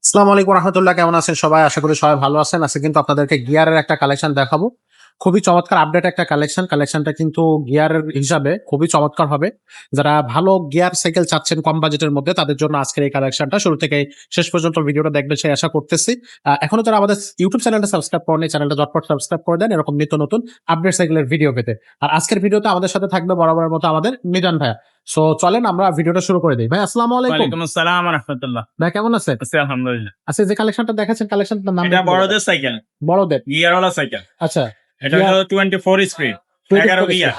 আসসালামু আলাইকুম রহমতুল্লাহ, কেমন আছেন সবাই? আশা করি সবাই ভালো আছেন। আজকে কিন্তু আপনাদেরকে গিয়ারের একটা কালেকশন দেখাবো। খুবই চমৎকার আপডেট একটা কালেকশনটা কিন্তু গিয়ারের হিসাবে খুবই চমৎকার হবে। যারা ভালো গিয়ার সাইকেল চাচ্ছেন কম বাজেটের মধ্যে, তাদের জন্য আজকের এই কালেকশনটা শুরু থেকে শেষ পর্যন্ত ভিডিওটা দেখবেন সেই আশা করতেছি। এখনো যারা আমাদের ইউটিউব চ্যানেলটা সাবস্ক্রাইব করেন, চ্যানেলটা ঝটপট সাবস্ক্রাইব করে দেন এরকম নিত্য নতুন আপডেট সাইকেলের ভিডিও পেতে। আর আজকের ভিডিওতে আমাদের সাথে থাকবে বরাবরের মতো আমাদের মিজান ভাইয়া। সো চলেন আমরা ভিডিওটা শুরু করে দিই। ভাই আসসালামু আলাইকুম। ওয়ালাইকুম আসসালাম ওয়া রাহমাতুল্লাহ। ভাই কেমন আছেন? আছি আলহামদুলিল্লাহ। আচ্ছা, যে কালেকশনটা দেখাচ্ছেন কালেকশনটার নাম এটা বড়দের সাইকেল, বড়দের। গিয়ারওয়ালা সাইকেল। আচ্ছা, এটা হলো 24 স্পিড, 11 গিয়ার,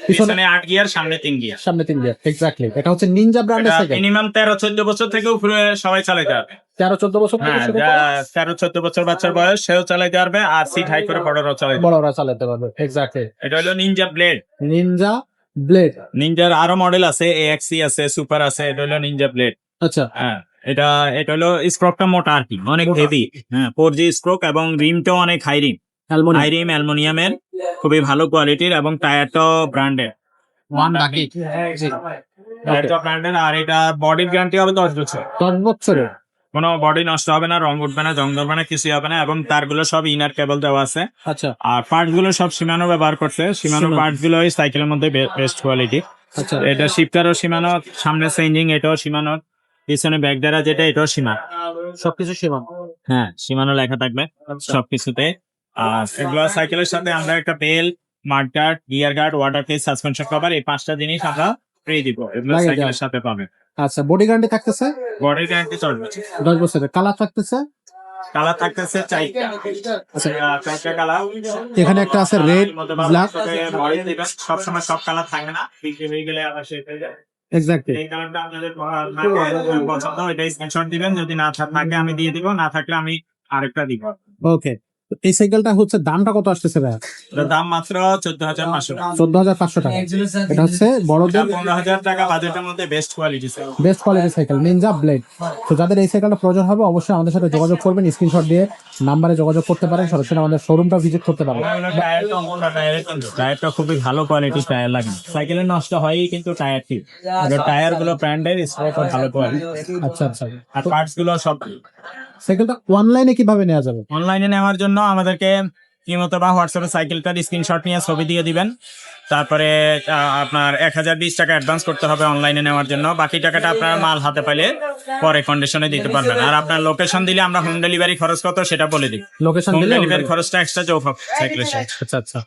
পিছনে 8 গিয়ার, সামনে 3 গিয়ার। সামনে 3 গিয়ার, এক্স্যাক্টলি। এটা হচ্ছে নিনজা ব্র্যান্ডের এটা সাইকেল। মিনিমাম 13-14 বছর থেকে উপরে সবাই চালাতে পারবে। 13-14 বছর থেকে হ্যাঁ, শুরু করে 13-14 বছর বাচ্চার বয়স সেও চালাতে পারবে, আর সিট হাই করে বড়রাও চালাতে পারবে। বড়রা চালাতে পারবে, এক্স্যাক্টলি। এটা হলো নিনজা ব্লেড। Ninja blade. নিনজার আরো মডেল আছে, এএক্সি আছে, সুপার আছে। এটা হলো নিনজা ব্লেড। আচ্ছা, হ্যাঁ, এটা এটা হলো স্ট্রোকটা মোটা আর কি, অনেক হেভি। হ্যাঁ, 4G স্ট্রোক এবং রিমটাও অনেক হাই রিম। হাই রিম অ্যালুমিনিয়ামের, খুবই ভালো কোয়ালিটির, এবং টায়ারটাও ব্র্যান্ডেড। ওয়ান বাকি। জি, টায়ারটা ব্র্যান্ডেড, আর এটা বডির গ্যারান্টি হবে 10 বছর। 10 বছরের। কোনো বডি নষ্ট হবে না, রং উঠবে না, জং ধরবে না, কিছুই হবে না। এবং তারগুলো সব ইনার কেবল দেওয়া আছে। আচ্ছা, আর পার্টস গুলো সব শিমানো ব্যবহার করছে। শিমানো Shimano। পার্টস গুলো ওই সাইকেলের মধ্যে বেস্ট কোয়ালিটি। আচ্ছা, এটা শিফটারও শিমানো, সামনে চেঞ্জিং এটাও শিমানো, পিছনে ব্যাগ দ্বারা যেটা এটাও শিমানো। সবকিছু সীমা। হ্যাঁ, শিমানো লেখা থাকবে সবকিছুতে। আর এগুলো সাইকেলের সাথে আমরা একটা bell, mud guard, gear guard, water press, suspension cover, এই 5টা জিনিস আমরা ফ্রি দিব। এগুলো লাগিয়ে সাইকেলের দেওয়া। সাথে পাবে। আচ্ছা, বডি গ্যারান্টি থাকতেছে বডির গ্যারান্টি 10 বছর। 10 বছরের। কালার থাকতেছে। কালার থাকতেছে 4টা। আচ্ছা, 4টা কালার। এখানে একটা আছে রেড, ব্ল্যাক। বডি দিবেন, সবসময় সব কালার থাকে না, বিক্রি হয়ে গেলে আবার শেষ হয়ে যায়। এক্স্যাক্টলি। এই কালারটা আপনাদের পছন্দ, এটা স্ক্রিনশট দিবেন। যদি না থাকে আমি দিয়ে দিব, না থাকলে আমি আরেকটা দিব। ওকে, এই সাইকেলটা হচ্ছে দামটা কত আসতেছে ভাই? এটার দাম মাত্র 14,500 টাকা। 14,500 টাকা। এটা হচ্ছে বড়দের 15,000 টাকা বাজেটের মধ্যে বেস্ট কোয়ালিটি সাইকেল। বেস্ট কোয়ালিটির সাইকেল নিনজা ব্লেড। তো যাদের এই সাইকেলটা প্রয়োজন হবে অবশ্যই আমাদের সাথে যোগাযোগ করবেন, স্ক্রিনশট দিয়ে নাম্বারে যোগাযোগ করতে পারেন, সরাসরি আমাদের শোরুমটা ভিজিট করতে পারেন। টায়ারটা খুবই ভালো কোয়ালিটির টায়ার লাগে, সাইকেলে নষ্ট হয় কিন্তু টায়ার ঠিক। টায়ার গুলো ব্র্যান্ডের, স্ট্রোক ভালো কোয়ালিটি। আচ্ছা আচ্ছা, আর পার্টস গুলো সব। সাইকেলটা অনলাইনে কিভাবে নেওয়া যাবে? অনলাইনে নেওয়ার জন্য আমাদেরকে ইমোতে বা হোয়াটসঅ্যাপে সাইকেলটার স্ক্রিনশট নিয়ে ছবি দিয়ে দিবেন। তারপরে আপনার 1020 টাকা অ্যাডভান্স করতে হবে অনলাইনে নেওয়ার জন্য। বাকি টাকাটা আপনার মাল হাতে পাইলে পরে কন্ডিশনে দিতে পারবেন। আর আপনার লোকেশন দিলে আমরা হোম ডেলিভারি খরচ কত সেটা বলে দিই। লোকেশন হোম দিলে ডেলিভারি খরচটা এক্সট্রা যোগ হবে সাইকেলের সাথে। আচ্ছা আচ্ছা,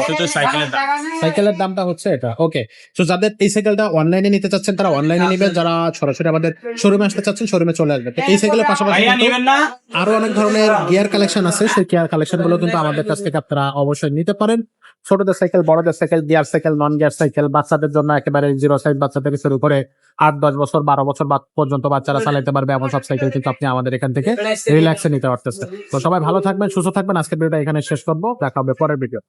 শুধু সাইকেলের দাম। সাইকেলের দামটা হচ্ছে এটা। ওকে, তো যাদের এই সাইকেলটা অনলাইনে নিতে চাচ্ছেন তারা অনলাইনে নেবেন, যারা সরাসরি আমাদের শোরুমে আসতে চাচ্ছেন শোরুমে চলে আসবেন। তো এই সাইকেলের পাশাপাশি ভাইয়া কিন্তু নেবেন না? আরো অনেক ধরনের গিয়ার কালেকশন আছে, সেই গিয়ার কালেকশন গুলো কিন্তু আমাদের কাছ থেকে আপনারা অবশ্যই নিতে পারেন। ছোটদের সাইকেল, বড়দের cycle, gear cycle, non gear cycle, বাচ্চাদের জন্য একেবারে জিরো সাইজ, বাচ্চা থেকে শুরু করে 8-10 বছর 12 বছর পর্যন্ত বাচ্চারা চালাতে পারবে এমন সব সাইকেল কিন্তু আপনি আমাদের এখান থেকে রিল্যাক্সে নিতে পারতেছেন। তো সবাই ভালো থাকবেন, সুস্থ থাকবেন। আজকের ভিডিওটা এখানে শেষ করবো, দেখা হবে পরের ভিডিও।